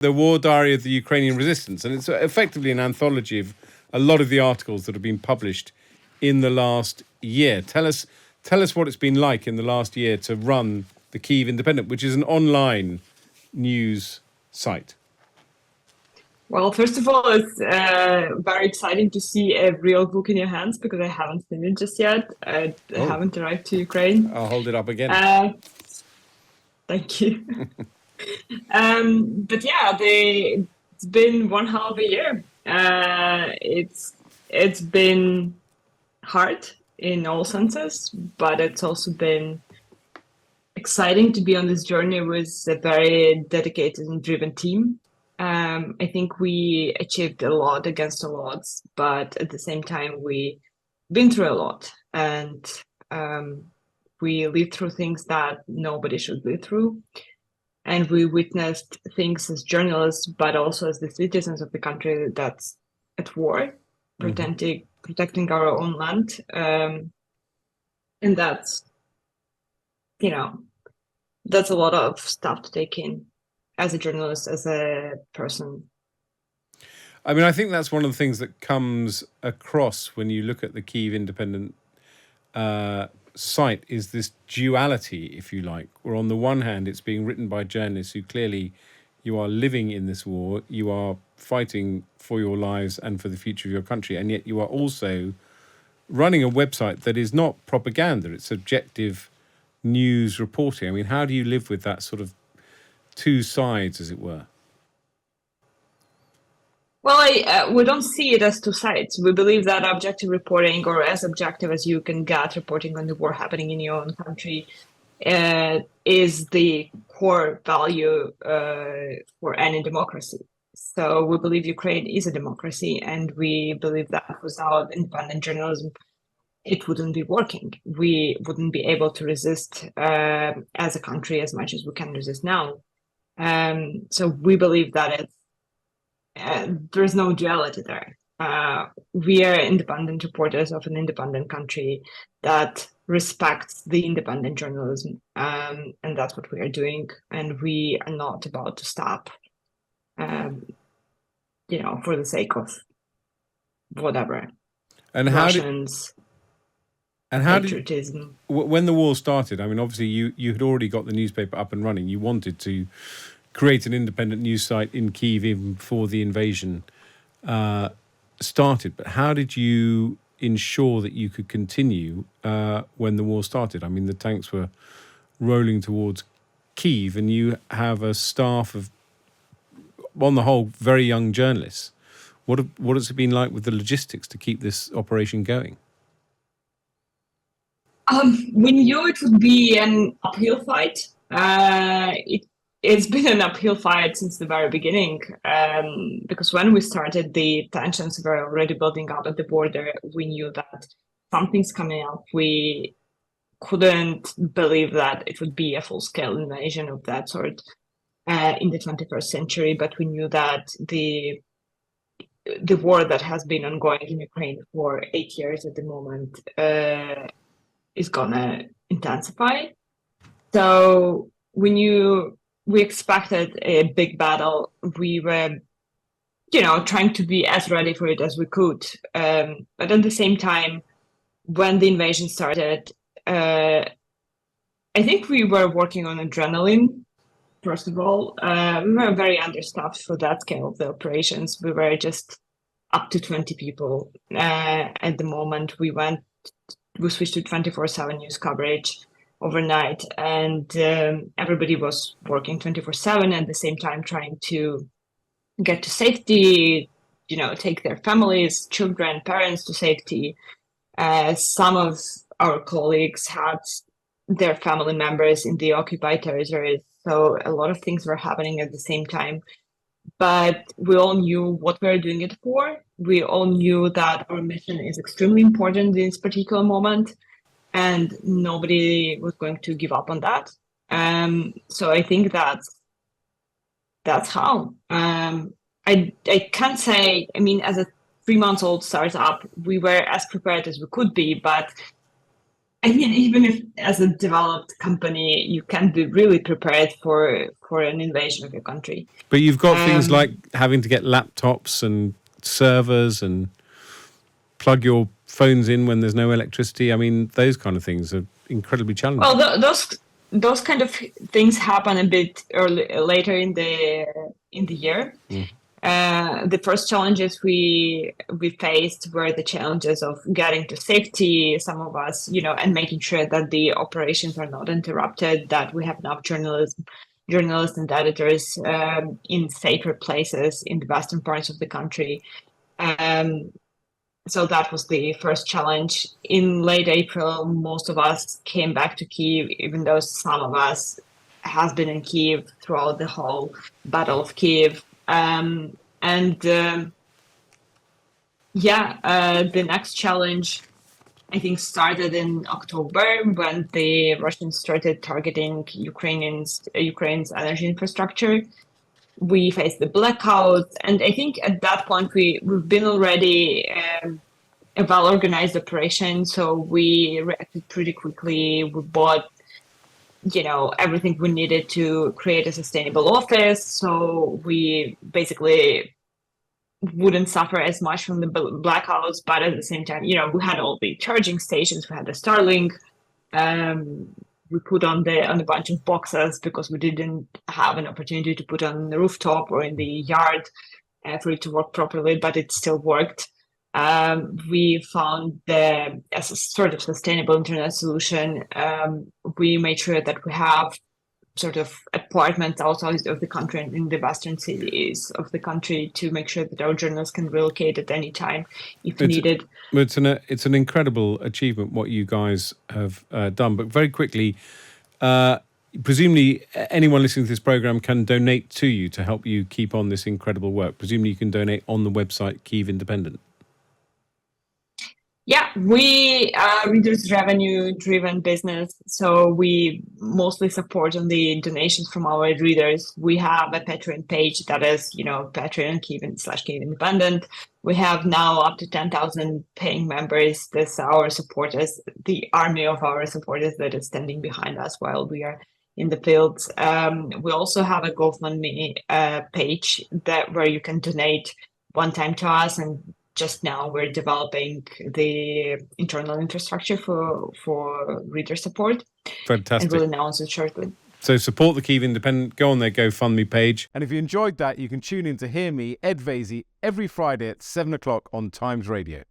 the war diary of the Ukrainian resistance, and it's effectively an anthology of a lot of the articles that have been published in the last year. Tell us what it's been like in the last year to run the Kyiv Independent, which is an online news site. Well, first of all, it's very exciting to see a real book in your hands because I haven't seen it just yet. I haven't arrived to Ukraine. I'll hold it up again. Thank you. But yeah, it's been one hell of a year. It's been hard in all senses, but it's also been exciting to be on this journey with a very dedicated and driven team. I think we achieved a lot against all odds, but at the same time, we've been through a lot, and we lived through things that nobody should live through. And we witnessed things as journalists, but also as the citizens of the country that's at war, protecting our own land. And that's a lot of stuff to take in as a journalist, as a person. I mean, I think that's one of the things that comes across when you look at the Kyiv Independent site is this duality, if you like, where on the one hand it's being written by journalists who clearly you are living in this war, you are fighting for your lives and for the future of your country, and yet you are also running a website that is not propaganda, it's objective news reporting. I mean, how do you live with that sort of two sides, as it were? Well, we don't see it as two sides. We believe that objective reporting, or as objective as you can get reporting on the war happening in your own country, is the core value for any democracy. So we believe Ukraine is a democracy, and we believe that without independent journalism, it wouldn't be working. We wouldn't be able to resist as a country as much as we can resist now. So we believe that there's no duality there. We are independent reporters of an independent country that respects the independent journalism, and that's what we are doing. And we are not about to stop, for the sake of whatever. And Russians. And how when the war started, I mean, obviously you had already got the newspaper up and running. You wanted to create an independent news site in Kyiv even before the invasion started. But how did you ensure that you could continue when the war started? I mean, the tanks were rolling towards Kyiv, and you have a staff of, on the whole, very young journalists. What has it been like with the logistics to keep this operation going? We knew it would be an uphill fight. It's been an uphill fight since the very beginning, because when we started, the tensions were already building up at the border. We knew that something's coming up. We couldn't believe that it would be a full-scale invasion of that sort in the 21st century, but we knew that the war that has been ongoing in Ukraine for 8 years at the moment is gonna intensify. So we expected a big battle. We were, trying to be as ready for it as we could. But at the same time, when the invasion started, I think we were working on adrenaline. First of all, we were very understaffed for that scale of the operations. We were just up to 20 people at the moment. We switched to 24/7 news coverage overnight, and everybody was working 24/7 at the same time, trying to get to safety, take their families, children, parents to safety. Some of our colleagues had their family members in the occupied territories, so a lot of things were happening at the same time. But we all knew what we were doing it for. We all knew that our mission is extremely important in this particular moment, and nobody was going to give up on that. So I think that's how. I can't say, I mean, as a 3-month-old startup, we were as prepared as we could be, but I mean, even if as a developed company, you can be really prepared for an invasion of your country. But you've got things like Um, having to get laptops and servers and plug your phones in when there's no electricity. I mean, those kind of things are incredibly well, challenging. those kind of things happen a bit early later in the year. Mm. The first challenges we faced were the challenges of getting to safety, some of us, and making sure that the operations are not interrupted, that we have enough journalists and editors in safer places in the western parts of the country. Um, so that was the first challenge. In late April, most of us came back to Kyiv, even though some of us has been in Kyiv throughout the whole Battle of Kyiv. And the next challenge, I think, started in October when the Russians started targeting Ukraine's energy infrastructure. We faced the blackouts, and I think at that point we've been already a well-organized operation, so we reacted pretty quickly. We bought everything we needed to create a sustainable office, so we basically wouldn't suffer as much from the blackouts, but at the same time, we had all the charging stations, we had the Starlink. We put on a bunch of boxes because we didn't have an opportunity to put on the rooftop or in the yard for it to work properly, but it still worked. We found as a sort of sustainable internet solution, we made sure that we have sort of apartments outside of the country and in the western cities of the country to make sure that our journalists can relocate at any time if It's needed. it's an incredible achievement what you guys have done. But very quickly, presumably anyone listening to this program can donate to you to help you keep on this incredible work. Presumably you can donate on the website Kyiv Independent. Yeah, we are readers' revenue-driven business, so we mostly support on the donations from our readers. We have a Patreon page that is, Patreon Kyiv Independent. We have now up to 10,000 paying members. That's our supporters, the army of our supporters that is standing behind us while we are in the fields. We also have a GoFundMe page where you can donate one time to us, and just now we're developing the internal infrastructure for reader support. Fantastic. And we'll announce it shortly. So support the Kyiv Independent. Go on their GoFundMe page. And if you enjoyed that, you can tune in to hear me, Ed Vasey, every Friday at 7 o'clock on Times Radio.